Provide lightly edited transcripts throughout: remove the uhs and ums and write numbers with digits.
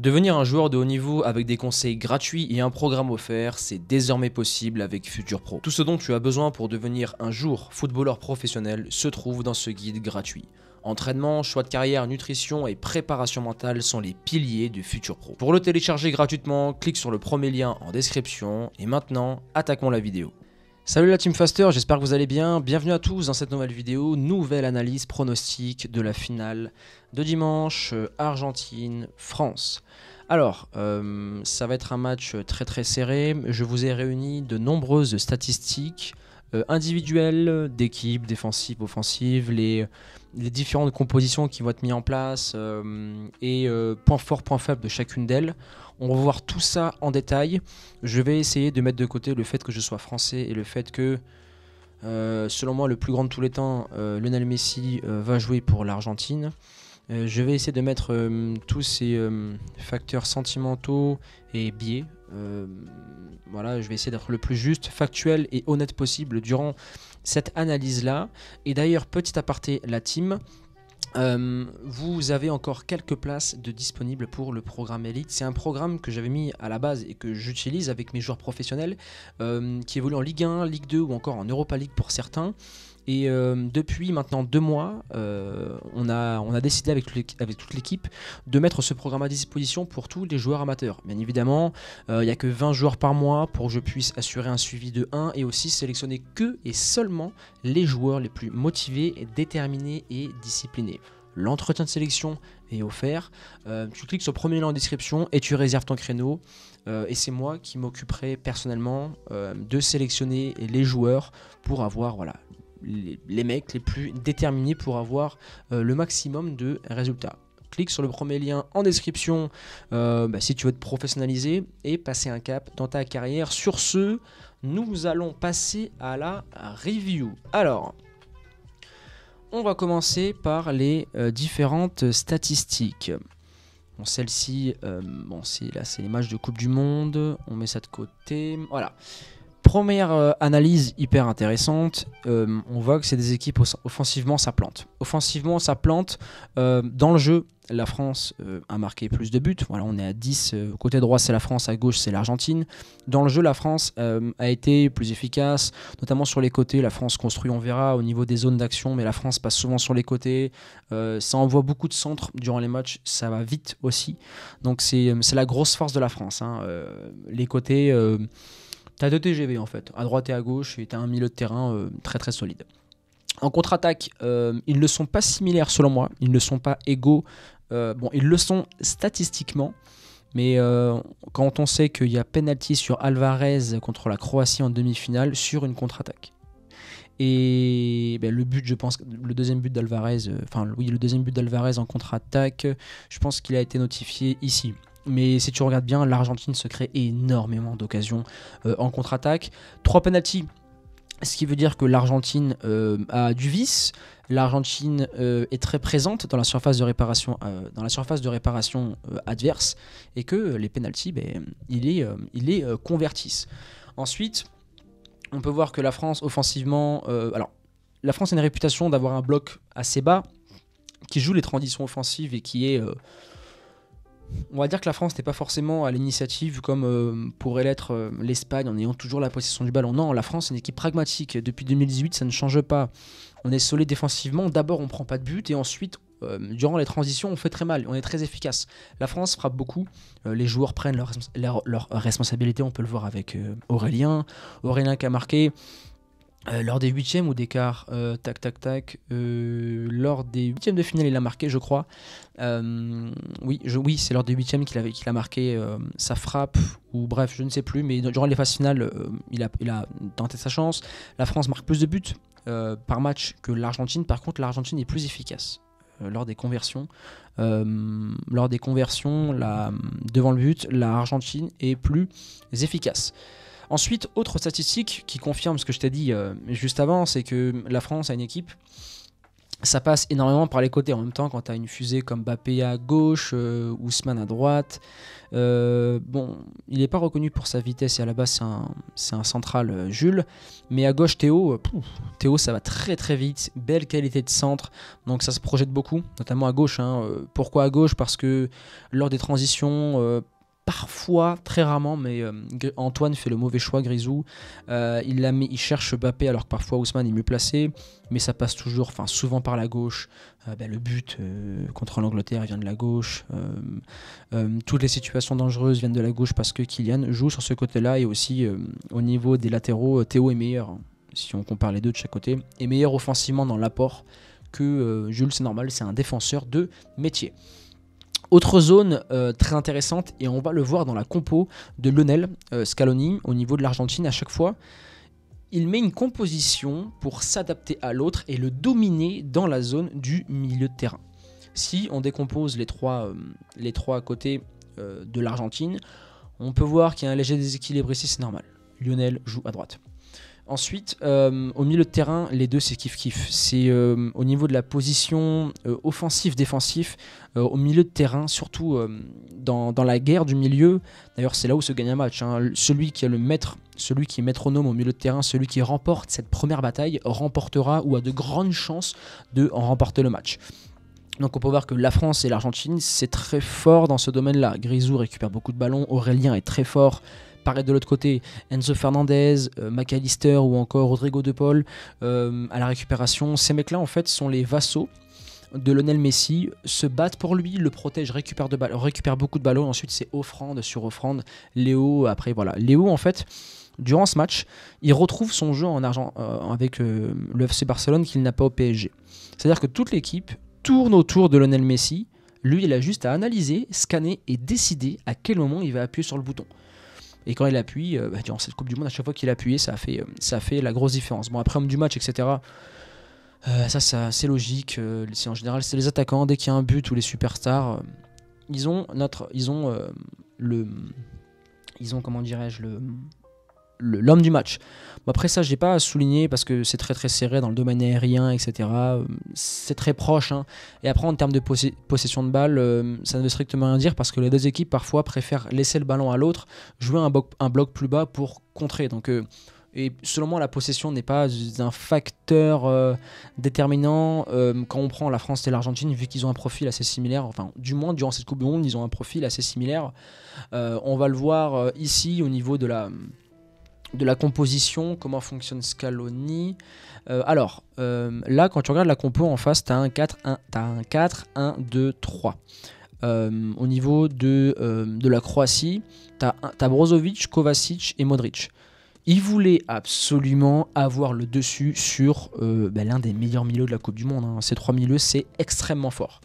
Devenir un joueur de haut niveau avec des conseils gratuits et un programme offert, c'est désormais possible avec Futur Pro. Tout ce dont tu as besoin pour devenir un jour footballeur professionnel se trouve dans ce guide gratuit. Entraînement, choix de carrière, nutrition et préparation mentale sont les piliers de Futur Pro. Pour le télécharger gratuitement, clique sur le premier lien en description et maintenant, attaquons la vidéo. Salut la Team Faster, j'espère que vous allez bien. Bienvenue à tous dans cette nouvelle vidéo, nouvelle analyse pronostic de la finale de dimanche Argentine-France. Alors, ça va être un match très serré. Je vous ai réuni de nombreuses statistiques individuelles d'équipes, défensives, offensives, les différentes compositions qui vont être mises en place et points forts, points faibles de chacune d'elles. On va voir tout ça en détail. Je vais essayer de mettre de côté le fait que je sois français et le fait que, selon moi, le plus grand de tous les temps, Lionel Messi, va jouer pour l'Argentine. Je vais essayer de mettre tous ces facteurs sentimentaux et biais. Voilà, je vais essayer d'être le plus juste, factuel et honnête possible durant cette analyse-là. Et d'ailleurs, petit aparté, la team, vous avez encore quelques places de disponibles pour le programme Elite. C'est un programme que j'avais mis à la base et que j'utilise avec mes joueurs professionnels qui évoluent en Ligue 1, Ligue 2 ou encore en Europa League pour certains. Et depuis maintenant 2 mois, on a décidé avec toute l'équipe de mettre ce programme à disposition pour tous les joueurs amateurs. Bien évidemment, il n'y a que 20 joueurs par mois pour que je puisse assurer un suivi de 1 et aussi sélectionner que et seulement les joueurs les plus motivés, déterminés et disciplinés. L'entretien de sélection est offert. Tu cliques sur le premier lien en description et tu réserves ton créneau. Et c'est moi qui m'occuperai personnellement de sélectionner les joueurs pour avoir les mecs les plus déterminés pour avoir le maximum de résultats. Clique sur le premier lien en description si tu veux te professionnaliser et passer un cap dans ta carrière. Sur ce, nous allons passer à la review. Alors, on va commencer par les différentes statistiques. Bon, celle-ci, c'est les matchs de Coupe du Monde. On met ça de côté. Voilà. Première analyse hyper intéressante, on voit que c'est des équipes offensivement ça plante. Offensivement ça plante, dans le jeu la France a marqué plus de buts, voilà, on est à 10, côté droit c'est la France, à gauche c'est l'Argentine. Dans le jeu la France a été plus efficace, notamment sur les côtés, la France construit on verra au niveau des zones d'action, mais la France passe souvent sur les côtés, ça envoie beaucoup de centres durant les matchs, ça va vite aussi, donc c'est la grosse force de la France, hein. Les côtés... T'as 2 TGV en fait, à droite et à gauche, et t'as un milieu de terrain très solide. En contre-attaque, ils ne sont pas similaires selon moi, ils ne sont pas égaux. Ils le sont statistiquement, mais quand on sait qu'il y a penalty sur Alvarez contre la Croatie en demi-finale sur une contre-attaque. Et le but, je pense, le deuxième but d'Alvarez, le deuxième but d'Alvarez en contre-attaque, je pense qu'il a été notifié ici. Mais si tu regardes bien, l'Argentine se crée énormément d'occasions en contre-attaque. 3 penalties, ce qui veut dire que l'Argentine a du vice. L'Argentine est très présente dans la surface de réparation, adverse, et que les penalties, ils les convertissent. Ensuite, on peut voir que la France, offensivement... la France a une réputation d'avoir un bloc assez bas, qui joue les transitions offensives et qui est... on va dire que la France n'est pas forcément à l'initiative comme pourrait l'être l'Espagne en ayant toujours la possession du ballon. Non, la France est une équipe pragmatique. Depuis 2018, ça ne change pas. On est solide défensivement. D'abord, on ne prend pas de but et ensuite, durant les transitions, on fait très mal. On est très efficace. La France frappe beaucoup. Les joueurs prennent leurs responsabilités. On peut le voir avec Aurélien. Aurélien qui a marqué... lors des 8e ou des quarts, lors des 8e de finale il a marqué je crois, oui c'est lors des 8e qu'il a marqué sa frappe, ou bref je ne sais plus, mais durant les phases finales il a tenté sa chance. La France marque plus de buts par match que l'Argentine, par contre l'Argentine est plus efficace lors des conversions. Devant le but, l'Argentine est plus efficace. Ensuite, autre statistique qui confirme ce que je t'ai dit juste avant, c'est que la France a une équipe Ça passe énormément par les côtés. En même temps, quand tu as une fusée comme Mbappé à gauche, Ousmane à droite, bon, il n'est pas reconnu pour sa vitesse et à la base c'est un central Jules, mais à gauche Théo, Théo ça va très très vite, belle qualité de centre, donc ça se projette beaucoup, notamment à gauche. Pourquoi à gauche? Parce que lors des transitions, parfois, très rarement, mais Antoine fait le mauvais choix, Grisou. Il cherche Mbappé alors que parfois Ousmane est mieux placé, mais ça passe toujours, enfin souvent par la gauche. Le but contre l'Angleterre vient de la gauche. Toutes les situations dangereuses viennent de la gauche parce que Kylian joue sur ce côté-là et aussi au niveau des latéraux, Théo est meilleur. Si on compare les deux de chaque côté, est meilleur offensivement dans l'apport que Jules, c'est normal, c'est un défenseur de métier. Autre zone très intéressante, et on va le voir dans la compo de Lionel Scaloni au niveau de l'Argentine à chaque fois. Il met une composition pour s'adapter à l'autre et le dominer dans la zone du milieu de terrain. Si on décompose les trois côtés de l'Argentine, on peut voir qu'il y a un léger déséquilibre ici, c'est normal. Lionel joue à droite. Ensuite, au milieu de terrain, les deux c'est kiff-kiff. C'est au niveau de la position offensif-défensif, au milieu de terrain, surtout dans la guerre du milieu. D'ailleurs, c'est là où se gagne un match. Celui qui est le maître, celui qui est métronome au milieu de terrain, celui qui remporte cette première bataille, remportera ou a de grandes chances de en remporter le match. Donc on peut voir que la France et l'Argentine, c'est très fort dans ce domaine-là. Grisou récupère beaucoup de ballons, Aurélien est très fort. Pareil de l'autre côté, Enzo Fernandez, McAllister ou encore Rodrigo de Paul à la récupération. Ces mecs-là, en fait, sont les vassaux de Lionel Messi, se battent pour lui, le protègent, récupèrent beaucoup de ballons. Ensuite, c'est offrande sur offrande. Léo, après, voilà. Léo, en fait, durant ce match, il retrouve son jeu en argent avec le FC Barcelone qu'il n'a pas au PSG. C'est-à-dire que toute l'équipe tourne autour de Lionel Messi. Lui, il a juste à analyser, scanner et décider à quel moment il va appuyer sur le bouton. Et quand il appuie, durant cette Coupe du Monde, à chaque fois qu'il a appuyé, ça a fait la grosse différence. Bon, après, homme du match, etc., ça c'est logique. En général, c'est les attaquants. Dès qu'il y a un but ou les superstars, ils ont comment dirais-je, l'homme du match. Bon, après ça, je n'ai pas à souligner parce que c'est très très serré dans le domaine aérien, etc. C'est très proche. Et après, en termes de possession de balle, ça ne veut strictement rien dire parce que les deux équipes parfois préfèrent laisser le ballon à l'autre, jouer un bloc plus bas pour contrer. Donc, et selon moi, la possession n'est pas un facteur déterminant quand on prend la France et l'Argentine, vu qu'ils ont un profil assez similaire. Enfin, du moins, durant cette Coupe du Monde, ils ont un profil assez similaire. On va le voir ici au niveau de la composition, comment fonctionne Scaloni. Là, quand tu regardes la compo en face, tu as un 4-1-2-3. Au niveau de la Croatie, tu as Brozovic, Kovacic et Modric. Il voulait absolument avoir le dessus sur l'un des meilleurs milieux de la Coupe du Monde. Ces trois milieux, c'est extrêmement fort.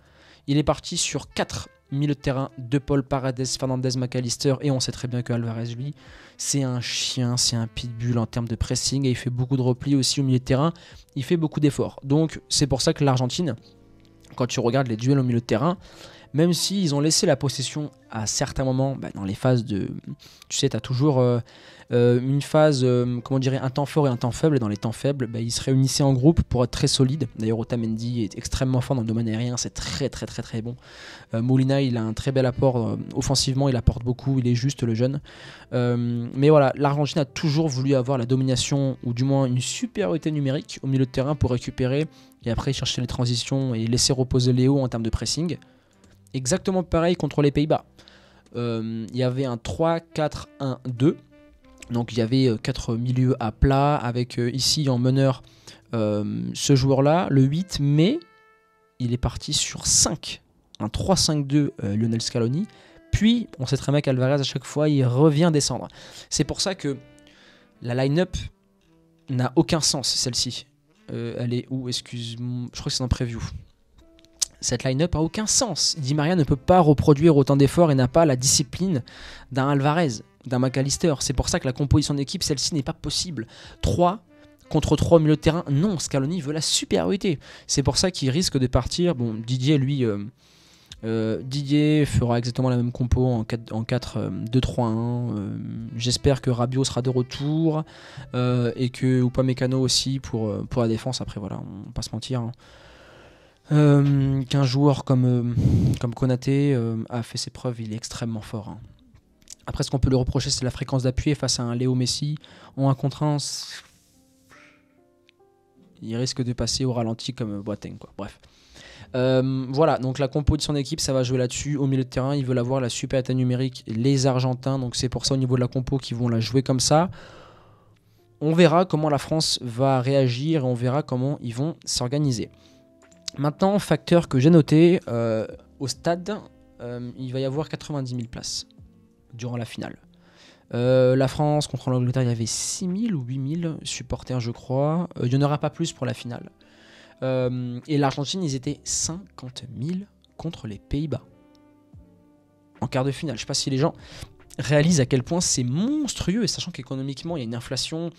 Il est parti sur 4 milieux de terrain, De Paul, Paredes, Fernandez, McAllister, et on sait très bien que Alvarez, lui, c'est un chien, c'est un pitbull en termes de pressing, et il fait beaucoup de replis aussi au milieu de terrain, il fait beaucoup d'efforts. Donc c'est pour ça que l'Argentine, quand tu regardes les duels au milieu de terrain, même s'ils ont laissé la possession à certains moments, dans les phases de... Tu sais, tu as toujours une phase, un temps fort et un temps faible. Et dans les temps faibles, ils se réunissaient en groupe pour être très solides. D'ailleurs, Otamendi est extrêmement fort dans le domaine aérien, c'est très très très très bon. Molina, il a un très bel apport offensivement, il apporte beaucoup, il est juste le jeune. Mais voilà, l'Argentine a toujours voulu avoir la domination, ou du moins une supériorité numérique au milieu de terrain pour récupérer et après chercher les transitions et laisser reposer Léo en termes de pressing. Exactement pareil contre les Pays-Bas. Il y avait un 3-4-1-2. Donc il y avait 4 milieux à plat avec ici en meneur ce joueur-là, le 8, mais il est parti sur 5. Un 3-5-2 Lionel Scaloni. Puis on sait très bien qu'Alvarez à chaque fois il revient descendre. C'est pour ça que la line-up n'a aucun sens, celle-ci. Elle est où? Excuse-moi, je crois que c'est en preview. Cette line-up n'a aucun sens. Di Maria ne peut pas reproduire autant d'efforts et n'a pas la discipline d'un Alvarez, d'un McAllister. C'est pour ça que la composition d'équipe, celle-ci n'est pas possible. 3 contre 3 au milieu de terrain, non, Scaloni veut la supériorité. C'est pour ça qu'il risque de partir. Bon, Didier, lui, Didier fera exactement la même compo en 4-2-3-1. J'espère que Rabiot sera de retour et que Upamecano aussi pour la défense. Après, voilà, on va pas se mentir. Qu'un joueur comme Konaté a fait ses preuves, il est extrêmement fort. Hein. Après, ce qu'on peut lui reprocher, c'est la fréquence d'appui face à un Léo Messi. En 1 contre 1, il risque de passer au ralenti comme Boateng, quoi. Bref. Voilà, donc la compo de son équipe, ça va jouer là-dessus. Au milieu de terrain, ils veulent avoir la supériorité numérique, les Argentins. Donc c'est pour ça, au niveau de la compo, qu'ils vont la jouer comme ça. On verra comment la France va réagir et on verra comment ils vont s'organiser. Maintenant, facteur que j'ai noté, au stade, il va y avoir 90 000 places durant la finale. La France contre l'Angleterre, il y avait 6 000 ou 8 000 supporters, je crois. Il n'y en aura pas plus pour la finale. Et l'Argentine, ils étaient 50 000 contre les Pays-Bas. En quart de finale. Je ne sais pas si les gens réalisent à quel point c'est monstrueux, sachant qu'économiquement, il y a une inflation.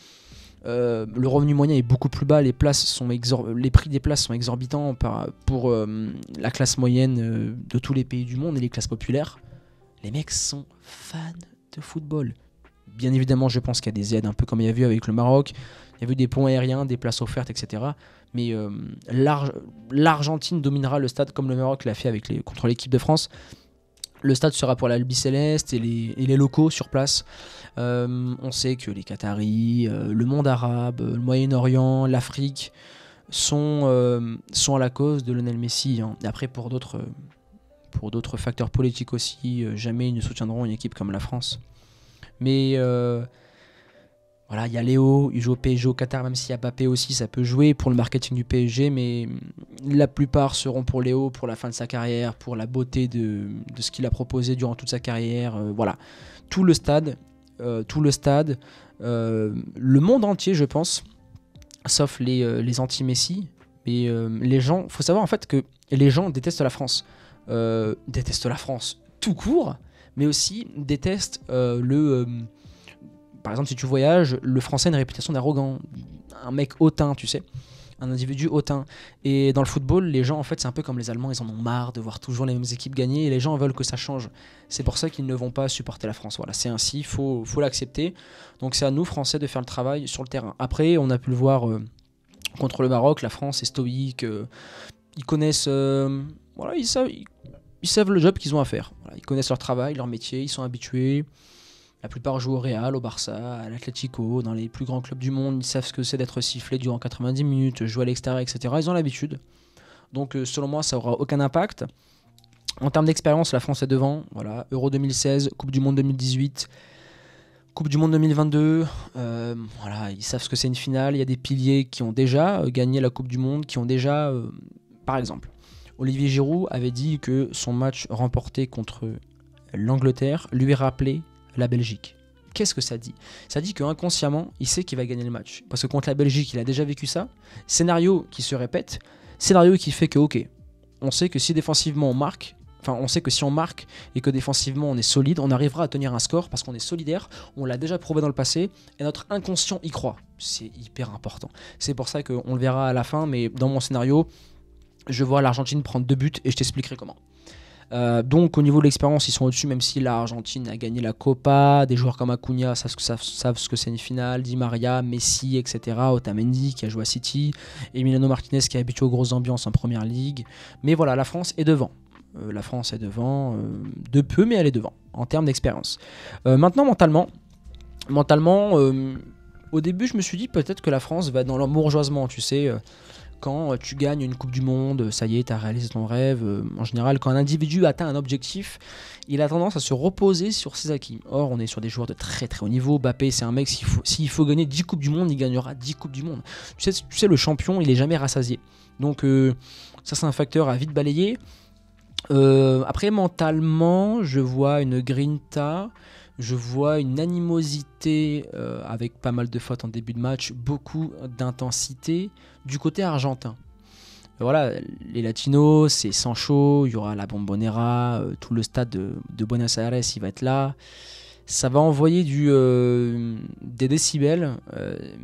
Le revenu moyen est beaucoup plus bas, les prix des places sont exorbitants pour la classe moyenne de tous les pays du monde et les classes populaires. Les mecs sont fans de football. Bien évidemment, je pense qu'il y a des aides, un peu comme il y a eu avec le Maroc. Il y a eu des ponts aériens, des places offertes, etc. Mais l'Argentine dominera le stade comme le Maroc l'a fait contre l'équipe de France. Le stade sera pour l'Albi Céleste et les locaux sur place. On sait que les Qataris, le monde arabe, le Moyen-Orient, l'Afrique sont à la cause de Lionel Messi. Hein. Et après, pour d'autres facteurs politiques aussi, jamais ils ne soutiendront une équipe comme la France. Mais voilà, il y a Léo, il joue au PSG au Qatar, même s'il y a Mbappé aussi, ça peut jouer pour le marketing du PSG, mais la plupart seront pour Léo, pour la fin de sa carrière, pour la beauté de ce qu'il a proposé durant toute sa carrière. Voilà, tout le stade, le monde entier, je pense, sauf les anti-Messi, mais les gens, faut savoir en fait que les gens détestent la France. Détestent la France tout court, mais aussi détestent par exemple, si tu voyages, le français a une réputation d'arrogant, un mec hautain, tu sais, un individu hautain. Et dans le football, les gens, en fait, c'est un peu comme les Allemands, ils en ont marre de voir toujours les mêmes équipes gagner et les gens veulent que ça change. C'est pour ça qu'ils ne vont pas supporter la France. Voilà, c'est ainsi, il faut l'accepter. Donc c'est à nous, Français, de faire le travail sur le terrain. Après, on a pu le voir contre le Maroc, la France est stoïque, ils connaissent, voilà, ils savent le job qu'ils ont à faire. Voilà, ils connaissent leur travail, leur métier, ils sont habitués. La plupart jouent au Real, au Barça, à l'Atlético, dans les plus grands clubs du monde. Ils savent ce que c'est d'être sifflé durant 90 minutes, jouer à l'extérieur, etc. Ils ont l'habitude. Donc selon moi, ça n'aura aucun impact. En termes d'expérience, la France est devant. Voilà, Euro 2016, Coupe du Monde 2018, Coupe du Monde 2022. Voilà, ils savent ce que c'est une finale. Il y a des piliers qui ont déjà gagné la Coupe du Monde, qui ont déjà, par exemple, Olivier Giroud avait dit que son match remporté contre l'Angleterre lui rappelait la Belgique. Qu'est-ce que ça dit? Ça dit qu'inconsciemment, il sait qu'il va gagner le match. Parce que contre la Belgique, il a déjà vécu ça. Scénario qui se répète. Scénario qui fait que, ok, on sait que si défensivement on marque, on sait que si on marque et que défensivement on est solide, on arrivera à tenir un score parce qu'on est solidaire. On l'a déjà prouvé dans le passé et notre inconscient y croit. C'est hyper important. C'est pour ça qu'on le verra à la fin, mais dans mon scénario, je vois l'Argentine prendre 2 buts et je t'expliquerai comment. Donc au niveau de l'expérience, ils sont au-dessus, même si l'Argentine a gagné la Copa. Des joueurs comme Acuna savent ce que c'est une finale. Di Maria, Messi, etc. Otamendi qui a joué à City. Emiliano Martinez qui est habitué aux grosses ambiances en Première Ligue. Mais voilà, la France est devant. De peu, mais elle est devant en termes d'expérience. Maintenant, mentalement, au début, je me suis dit peut-être que la France va être dans leur bourgeoisement, tu sais. Quand tu gagnes une Coupe du Monde, ça y est, tu as réalisé ton rêve. En général, quand un individu atteint un objectif, il a tendance à se reposer sur ses acquis. Or, on est sur des joueurs de très très haut niveau. Mbappé, c'est un mec, s'il faut gagner 10 Coupes du Monde, il gagnera 10 Coupes du Monde. Tu sais, le champion, il est jamais rassasié. Donc, ça, c'est un facteur à vite balayer. Après, mentalement, je vois une grinta. Je vois une animosité avec pas mal de fautes en début de match, beaucoup d'intensité du côté argentin. Voilà, les Latinos, c'est Sancho, il y aura la Bombonera, tout le stade de Buenos Aires, il va être là. Ça va envoyer des décibels,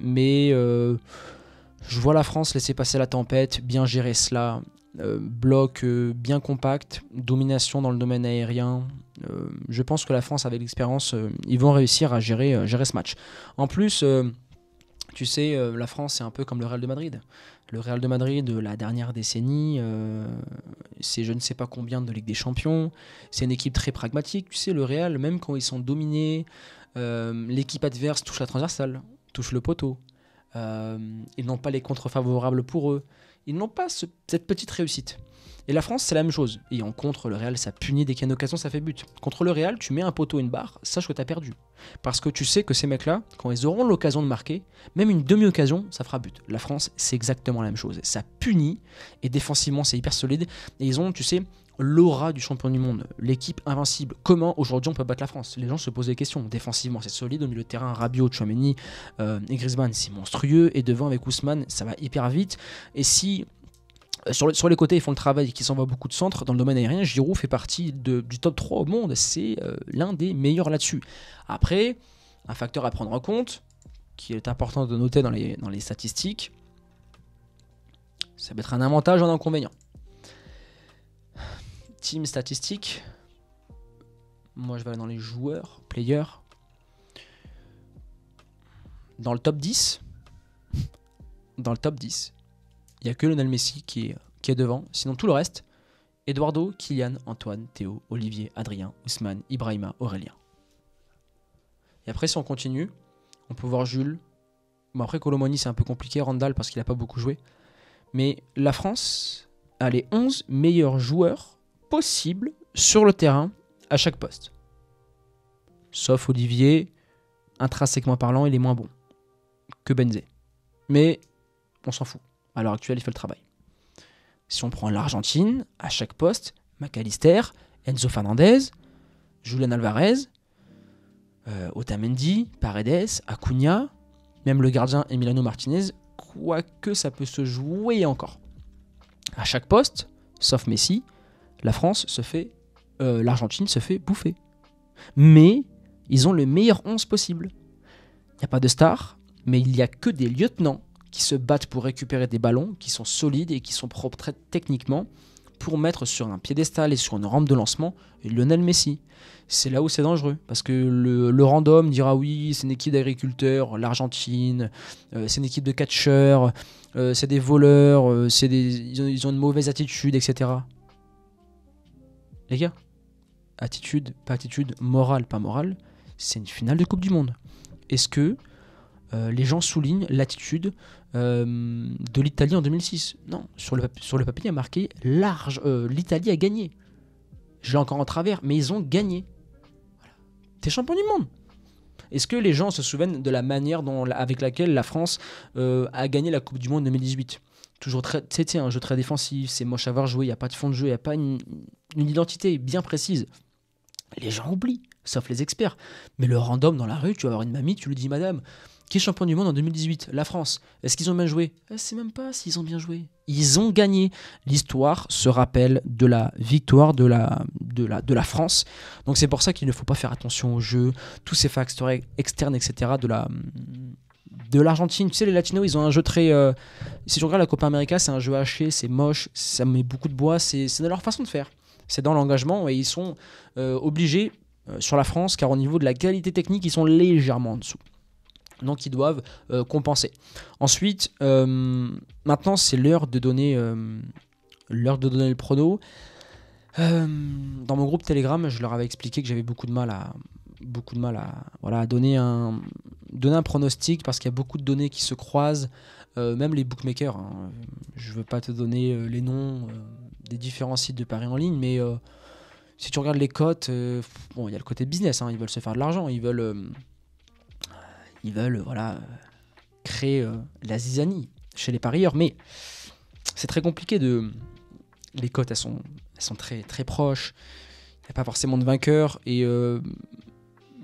mais je vois la France laisser passer la tempête, bien gérer cela. Bloc bien compact, domination dans le domaine aérien. Je pense que la France, avec l'expérience, ils vont réussir à gérer ce match. En plus, tu sais, la France, c'est un peu comme le Real de Madrid. Le Real de Madrid de la dernière décennie, c'est je ne sais pas combien de Ligue des Champions. C'est une équipe très pragmatique. Tu sais, le Real, même quand ils sont dominés, l'équipe adverse touche la transversale, touche le poteau. Ils n'ont pas les contres favorables pour eux. Ils n'ont pas cette petite réussite. Et la France, c'est la même chose. Et en contre, le Real, ça punit dès qu'il y a une occasion, ça fait but. Contre le Real, tu mets un poteau, une barre, sache que tu as perdu. Parce que tu sais que ces mecs-là, quand ils auront l'occasion de marquer, même une demi-occasion, ça fera but. La France, c'est exactement la même chose. Ça punit, et défensivement, c'est hyper solide. Et ils ont, tu sais, l'aura du champion du monde, l'équipe invincible. Comment aujourd'hui on peut battre la France? Les gens se posent des questions. Défensivement, c'est solide. Au milieu de terrain, Rabiot, Tchouaméni et Griezmann, c'est monstrueux. Et devant, avec Ousmane, ça va hyper vite. Et si sur les côtés, ils font le travail, qui s'envoie beaucoup de centres. Dans le domaine aérien, Giroud fait partie du top 3 au monde. C'est l'un des meilleurs là-dessus. Après, un facteur à prendre en compte, qui est important de noter dans les statistiques, ça peut être un avantage ou un inconvénient. Team statistique, moi je vais aller dans les joueurs, players. Dans le top 10, il n'y a que Lionel Messi qui est devant. Sinon, tout le reste, Eduardo, Kylian, Antoine, Théo, Olivier, Adrien, Ousmane, Ibrahima, Aurélien. Et après, si on continue, on peut voir Jules. Bon, après, Colomoni, c'est un peu compliqué. Randall, parce qu'il n'a pas beaucoup joué. Mais la France a les 11 meilleurs joueurs possibles sur le terrain à chaque poste. Sauf Olivier, intrinsèquement parlant, il est moins bon que Benzé. Mais on s'en fout. À l'heure actuelle, il fait le travail. Si on prend l'Argentine, à chaque poste, McAllister, Enzo Fernandez, Julián Alvarez, Otamendi, Paredes, Acuna, même le gardien Emiliano Martinez, quoique ça peut se jouer encore. À chaque poste, sauf Messi, l'Argentine se fait bouffer. Mais ils ont le meilleur 11 possible. Il n'y a pas de star, mais il n'y a que des lieutenants qui se battent pour récupérer des ballons, qui sont solides et qui sont propres très techniquement pour mettre sur un piédestal et sur une rampe de lancement Lionel Messi. C'est là où c'est dangereux, parce que le random dira oui, c'est une équipe d'agriculteurs, l'Argentine, c'est une équipe de catcheurs, c'est des voleurs, ils ont une mauvaise attitude, etc. Les gars, attitude, pas attitude, morale, pas morale, c'est une finale de Coupe du Monde. Est-ce que les gens soulignent l'attitude de l'Italie en 2006? Non, sur le papier, il y a marqué l'Italie a gagné. Je l'ai encore en travers, mais ils ont gagné. Voilà. T'es champion du monde. Est-ce que les gens se souviennent de la manière avec laquelle la France a gagné la Coupe du Monde 2018? Toujours un jeu très défensif, c'est moche à voir jouer, il n'y a pas de fond de jeu, il n'y a pas une identité bien précise. Les gens oublient, sauf les experts. Mais le random dans la rue, tu vas avoir une mamie, tu lui dis madame, qui est champion du monde en 2018? La France. Est-ce qu'ils ont bien joué? Je ne sais même pas s'ils ont bien joué. Ils ont gagné. L'histoire se rappelle de la victoire de la France. Donc c'est pour ça qu'il ne faut pas faire attention au jeu, tous ces facteurs externes, etc. de l'Argentine. Tu sais, les Latinos, ils ont un jeu très... si tu regardes la Copa América, c'est un jeu haché, c'est moche, ça met beaucoup de bois, c'est de leur façon de faire. C'est dans l'engagement et ils sont obligés sur la France, car au niveau de la qualité technique, ils sont légèrement en dessous. Donc ils doivent compenser. Ensuite, maintenant c'est l'heure de donner le prono. Dans mon groupe Telegram, je leur avais expliqué que j'avais beaucoup de mal à donner un pronostic, parce qu'il y a beaucoup de données qui se croisent, même les bookmakers. Hein. Je ne veux pas te donner les noms des différents sites de paris en ligne, mais si tu regardes les cotes, bon, il y a le côté business, hein, ils veulent se faire de l'argent, ils veulent créer la zizanie chez les parieurs, mais c'est très compliqué les cotes, elles sont très, très proches, il n'y a pas forcément de vainqueur, et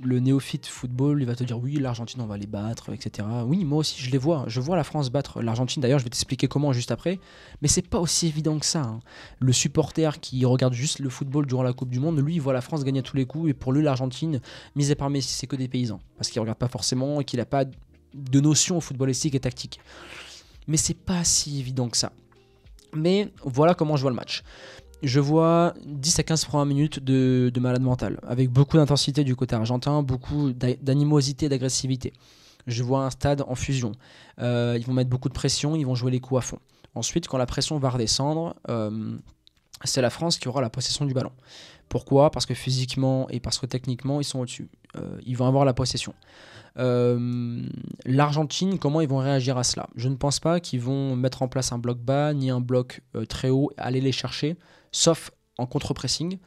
le néophyte football, il va te dire oui, l'Argentine, on va les battre, etc. Oui, moi aussi, je vois la France battre l'Argentine, d'ailleurs, je vais t'expliquer comment juste après, mais c'est pas aussi évident que ça. Hein. Le supporter qui regarde juste le football durant la Coupe du Monde, lui, il voit la France gagner à tous les coups, et pour lui, l'Argentine, misé par Messi, c'est que des paysans, parce qu'il regarde pas forcément et qu'il n'a pas de notion footballistique et tactique. Mais c'est pas si évident que ça. Mais voilà comment je vois le match. Je vois 10 à 15 premières minutes de malade mental, avec beaucoup d'intensité du côté argentin, beaucoup d'animosité, d'agressivité. Je vois un stade en fusion. Ils vont mettre beaucoup de pression, ils vont jouer les coups à fond. Ensuite, quand la pression va redescendre, c'est la France qui aura la possession du ballon. Pourquoi ? Parce que physiquement et parce que techniquement, ils sont au-dessus. Ils vont avoir la possession. L'Argentine, comment ils vont réagir à cela ? Je ne pense pas qu'ils vont mettre en place un bloc bas ni un bloc très haut, aller les chercher, sauf en contre-pressing.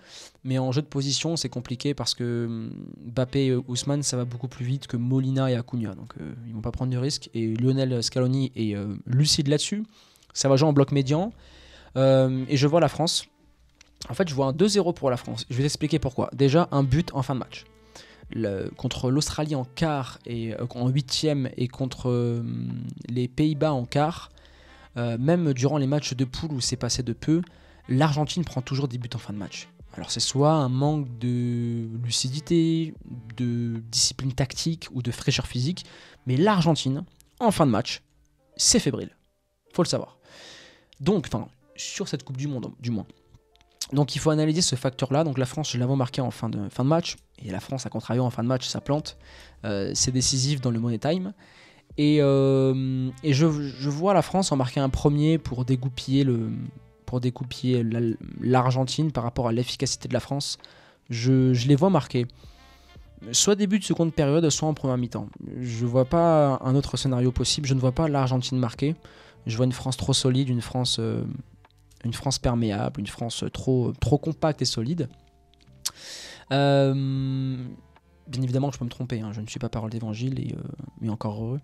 Mais en jeu de position, c'est compliqué parce que Mbappé et Ousmane, ça va beaucoup plus vite que Molina et Acuna. Donc ils ne vont pas prendre de risque. Et Lionel Scaloni est lucide là-dessus. Ça va jouer en bloc médian. Et je vois la France. En fait, je vois un 2-0 pour la France. Je vais t'expliquer pourquoi. Déjà, un but en fin de match. Contre l'Australie en quart et en huitième et contre les Pays-Bas en quart, même durant les matchs de poule où c'est passé de peu, l'Argentine prend toujours des buts en fin de match. Alors c'est soit un manque de lucidité, de discipline tactique ou de fraîcheur physique, mais l'Argentine, en fin de match, c'est fébrile. Faut le savoir. Donc, sur cette Coupe du Monde, du moins. Donc il faut analyser ce facteur-là. Donc la France, je l'avais marqué en fin de match. Et la France, à contrario, en fin de match, ça plante. C'est décisif dans le Money Time. Et je vois la France en marquer un premier pour dégoupiller l'Argentine par rapport à l'efficacité de la France. Je les vois marquer. Soit début de seconde période, soit en première mi-temps. Je ne vois pas un autre scénario possible. Je ne vois pas l'Argentine marquer. Je vois une France trop solide, une France perméable, une France trop compacte et solide. Bien évidemment, je peux me tromper. Je ne suis pas parole d'évangile mais encore heureux.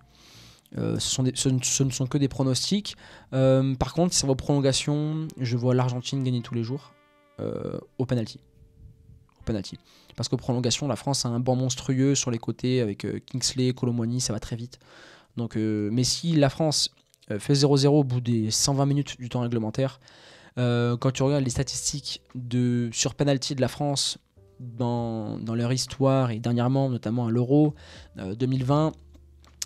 Ce ne sont que des pronostics. Par contre, si ça va aux prolongations, je vois l'Argentine gagner tous les jours au penalty. Parce qu'aux prolongations, la France a un banc monstrueux sur les côtés avec Kingsley, Colomboigny, ça va très vite. Donc, mais si la France fait 0-0 au bout des 120 minutes du temps réglementaire, quand tu regardes les statistiques sur penalty de la France dans leur histoire et dernièrement, notamment à l'Euro 2020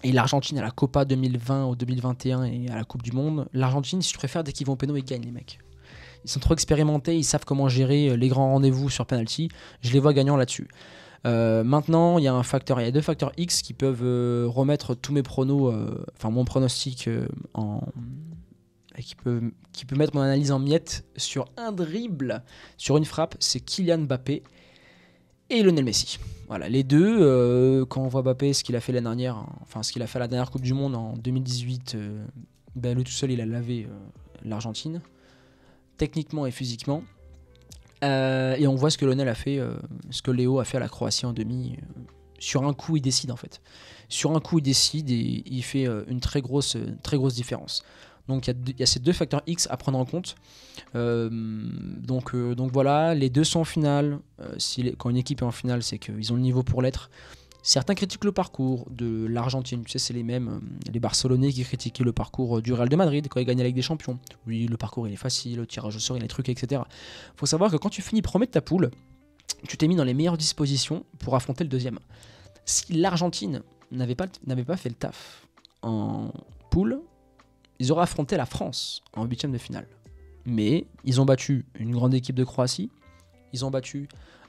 et l'Argentine à la Copa 2020 ou 2021 et à la Coupe du Monde, l'Argentine, si tu préfères, dès qu'ils vont au péno, ils gagnent les mecs. Ils sont trop expérimentés, ils savent comment gérer les grands rendez-vous sur penalty. Je les vois gagnants là-dessus. Maintenant, il y a deux facteurs X qui peuvent remettre tous mes pronos, mon pronostic qui peut mettre mon analyse en miettes sur un dribble, sur une frappe. C'est Kylian Mbappé et Lionel Messi. Voilà, les deux, quand on voit Mbappé, ce qu'il a fait l'année dernière, ce qu'il a fait à la dernière Coupe du Monde en 2018, lui tout seul, il a lavé l'Argentine, techniquement et physiquement. Et on voit ce que Lionel a fait, ce que Léo a fait à la Croatie en demi. Sur un coup, il décide en fait. Sur un coup, il décide et il fait une très grosse différence. Donc il y a ces deux facteurs X à prendre en compte. Donc voilà, les deux sont en finale. Quand une équipe est en finale, c'est qu'ils ont le niveau pour l'être. Certains critiquent le parcours de l'Argentine. Tu sais, c'est les mêmes, les Barcelonais qui critiquaient le parcours du Real de Madrid quand ils gagnaient la Ligue des Champions. Oui, le parcours il est facile, le tirage au sort, il y a les trucs, etc. Faut savoir que quand tu finis premier de ta poule, tu t'es mis dans les meilleures dispositions pour affronter le deuxième. Si l'Argentine n'avait pas fait le taf en poule, ils auraient affronté la France en huitième de finale. Mais ils ont battu une grande équipe de Croatie, ils ont battu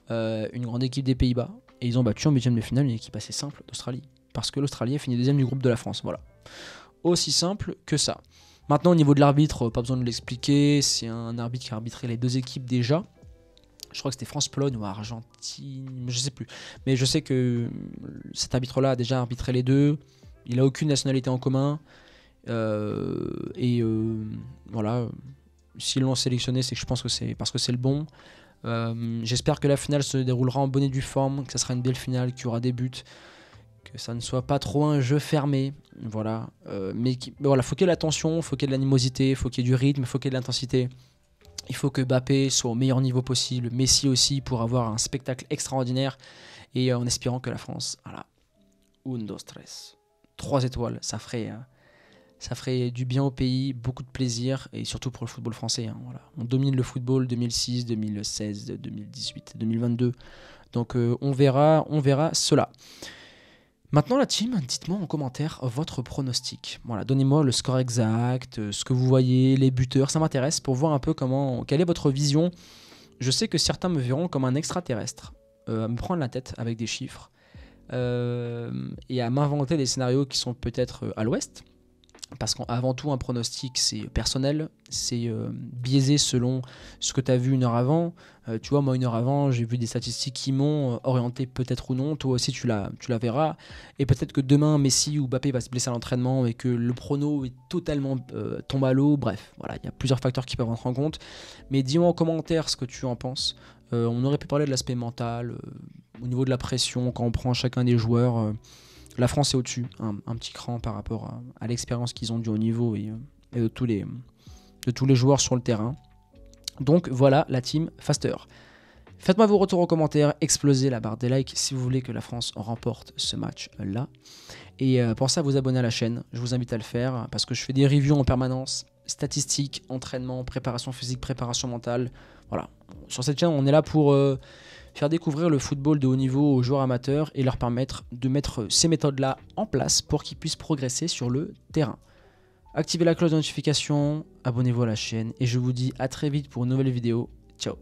une grande équipe des Pays-Bas, et ils ont battu en huitième de finale une équipe assez simple d'Australie. Parce que l'Australie a fini deuxième du groupe de la France. Voilà. Aussi simple que ça. Maintenant, au niveau de l'arbitre, pas besoin de l'expliquer. C'est un arbitre qui a arbitré les deux équipes déjà. Je crois que c'était France-Pologne ou Argentine, je sais plus. Mais je sais que cet arbitre-là a déjà arbitré les deux. Il n'a aucune nationalité en commun. Voilà. S'ils l'ont sélectionné, c'est que je pense que c'est parce que c'est le bon. J'espère que la finale se déroulera en bonne et due forme, que ça sera une belle finale, qu'il y aura des buts, que ça ne soit pas trop un jeu fermé. Voilà. Mais voilà, faut qu'il y ait de l'attention, faut qu'il y ait de l'animosité, faut qu'il y ait du rythme, faut qu'il y ait de l'intensité. Il faut que Mbappé soit au meilleur niveau possible, Messi aussi, pour avoir un spectacle extraordinaire. Et en espérant que la France, voilà, 1, 2, 3 étoiles, ça ferait du bien au pays, beaucoup de plaisir, et surtout pour le football français. Voilà. On domine le football 2006, 2016, 2018, 2022. Donc on verra cela. Maintenant la team, dites-moi en commentaire votre pronostic. Voilà, donnez-moi le score exact, ce que vous voyez, les buteurs, ça m'intéresse pour voir un peu quelle est votre vision. Je sais que certains me verront comme un extraterrestre, à me prendre la tête avec des chiffres, et à m'inventer des scénarios qui sont peut-être à l'ouest. Parce qu'avant tout, un pronostic, c'est personnel, c'est biaisé selon ce que tu as vu une heure avant. Tu vois, moi, une heure avant, j'ai vu des statistiques qui m'ont orienté peut-être ou non. Toi aussi, tu la verras. Et peut-être que demain, Messi ou Mbappé va se blesser à l'entraînement et que le prono est totalement tombé à l'eau. Bref, voilà, il y a plusieurs facteurs qui peuvent rentrer en compte. Mais dis-moi en commentaire ce que tu en penses. On aurait pu parler de l'aspect mental, au niveau de la pression, quand on prend chacun des joueurs. La France est au-dessus, un petit cran par rapport à l'expérience qu'ils ont du haut niveau et de tous les joueurs sur le terrain. Donc voilà la team Faster. Faites-moi vos retours en commentaire, explosez la barre des likes si vous voulez que la France remporte ce match-là. Et pensez à vous abonner à la chaîne, je vous invite à le faire parce que je fais des reviews en permanence, statistiques, entraînement, préparation physique, préparation mentale. Voilà, sur cette chaîne on est là pour faire découvrir le football de haut niveau aux joueurs amateurs et leur permettre de mettre ces méthodes-là en place pour qu'ils puissent progresser sur le terrain. Activez la cloche de notification, abonnez-vous à la chaîne et je vous dis à très vite pour une nouvelle vidéo. Ciao.